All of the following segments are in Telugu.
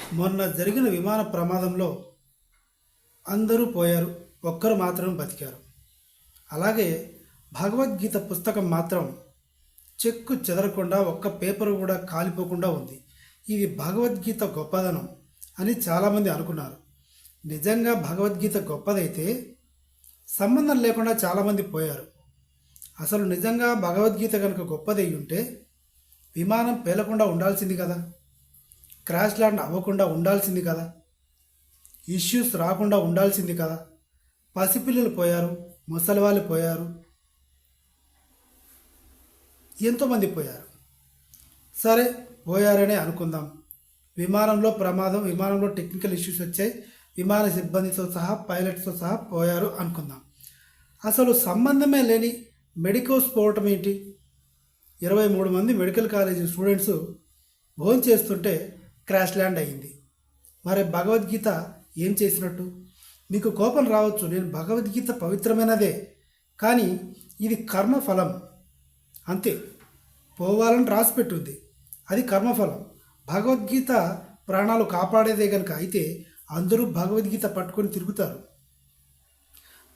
మొన్న జరిగిన విమాన ప్రమాదంలో అందరూ పోయారు, ఒక్కరు మాత్రం బతికారు. అలాగే భగవద్గీత పుస్తకం మాత్రం చెక్కు చెదరకుండా ఒక్క పేపర్ కూడా కాలిపోకుండా ఉంది. ఇది భగవద్గీత గొప్పదనం అని చాలామంది అనుకున్నారు. నిజంగా భగవద్గీత గొప్పదైతే సంబంధం లేకుండా చాలామంది పోయారు. అసలు నిజంగా భగవద్గీత కనుక గొప్పదై ఉంటే విమానం పేలకుండా ఉండాల్సింది కదా, క్రాష్ ల్యాండ్ అవ్వకుండా ఉండాల్సింది కదా, ఇష్యూస్ రాకుండా ఉండాల్సింది కదా. పసిపిల్లలు పోయారు, ముసలి వాళ్ళు పోయారు, ఎంతోమంది పోయారు. సరే పోయారనే అనుకుందాం. విమానంలో ప్రమాదం, విమానంలో టెక్నికల్ ఇష్యూస్ వచ్చాయి, విమాన సిబ్బందితో సహా పైలట్స్తో సహా పోయారు అనుకుందాం. అసలు సంబంధమే లేని మెడికోస్ పోవటం ఏంటి? 23 మంది మెడికల్ కాలేజీ స్టూడెంట్స్ భోజనం చేస్తుంటే క్రాష్ ల్యాండ్ అయ్యింది. మరి భగవద్గీత ఏం చేసినట్టు? మీకు కోపం రావచ్చు, నేను భగవద్గీత పవిత్రమైనదే, కానీ ఇది కర్మఫలం అంతే. పోవాలని రాసి పెట్టుంది, అది కర్మఫలం. భగవద్గీత ప్రాణాలు కాపాడేదే కనుక అయితే అందరూ భగవద్గీత పట్టుకొని తిరుగుతారు.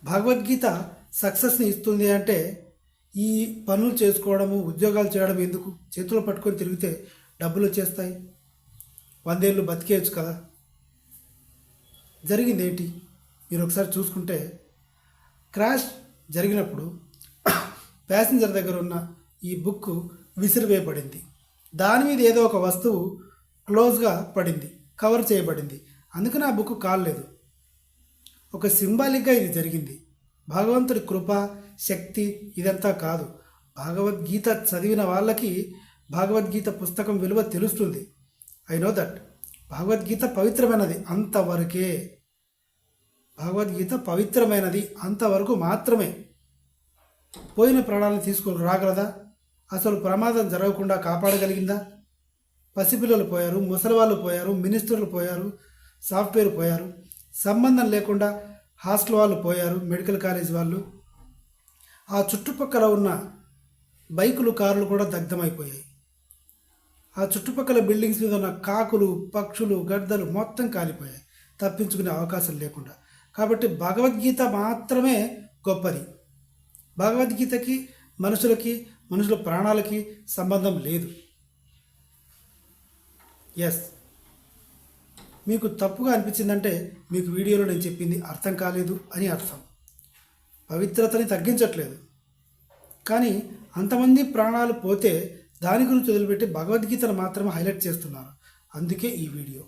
భగవద్గీత సక్సెస్ని ఇస్తుంది అంటే ఈ పనులు చేసుకోవడము, ఉద్యోగాలు చేయడం ఎందుకు? చేతులు పట్టుకొని తిరిగితే డబ్బులు వచ్చేస్తాయి, 100 ఏళ్ళు బతికేయచ్చు కదా. జరిగింది ఏంటి మీరు ఒకసారి చూసుకుంటే, క్రాష్ జరిగినప్పుడు ప్యాసింజర్ దగ్గర ఉన్న ఈ బుక్ విసిరివేయబడింది. దాని మీద ఏదో ఒక వస్తువు క్లోజ్గా పడింది, కవర్ చేయబడింది, అందుకని ఆ బుక్ కాలేదు. ఒక సింబాలిక్గా ఇది జరిగింది. భగవంతుడి కృప, శక్తి ఇదంతా కాదు. భగవద్గీత చదివిన వాళ్ళకి భగవద్గీత పుస్తకం విలువ తెలుస్తుంది. I know that. భగవద్గీత పవిత్రమైనది అంతవరకే. భగవద్గీత పవిత్రమైనది అంతవరకు మాత్రమే. పోయిన ప్రాణాలను తీసుకొని రాగలదా? అసలు ప్రమాదం జరగకుండా కాపాడగలిగిందా? పసిపిల్లలు పోయారు, ముసలి వాళ్ళు పోయారు, మినిస్టర్లు పోయారు, సాఫ్ట్వేర్ పోయారు, సంబంధం లేకుండా హాస్టల్ వాళ్ళు పోయారు, మెడికల్ కాలేజ్ వాళ్ళు. ఆ చుట్టుపక్కల ఉన్న బైకులు, కార్లు కూడా దగ్ధమైపోయాయి. ఆ చుట్టుపక్కల బిల్డింగ్స్ మీద ఉన్న కాకులు, పక్షులు, గద్దలు మొత్తం కాలిపోయాయి, తప్పించుకునే అవకాశం లేకుండా. కాబట్టి భగవద్గీత మాత్రమే గొప్పది. భగవద్గీతకి మనుషుల ప్రాణాలకి సంబంధం లేదు. ఎస్, మీకు తప్పుగా అనిపించిందంటే మీకు వీడియోలో నేను చెప్పింది అర్థం కాలేదు అని అర్థం. పవిత్రతని తగ్గించట్లేదు, కానీ అంతమంది ప్రాణాలు పోతే దాని గురించి వదిలిపెట్టి భగవద్గీతను మాత్రమే హైలైట్ చేస్తున్నారు. అందుకే ఈ వీడియో.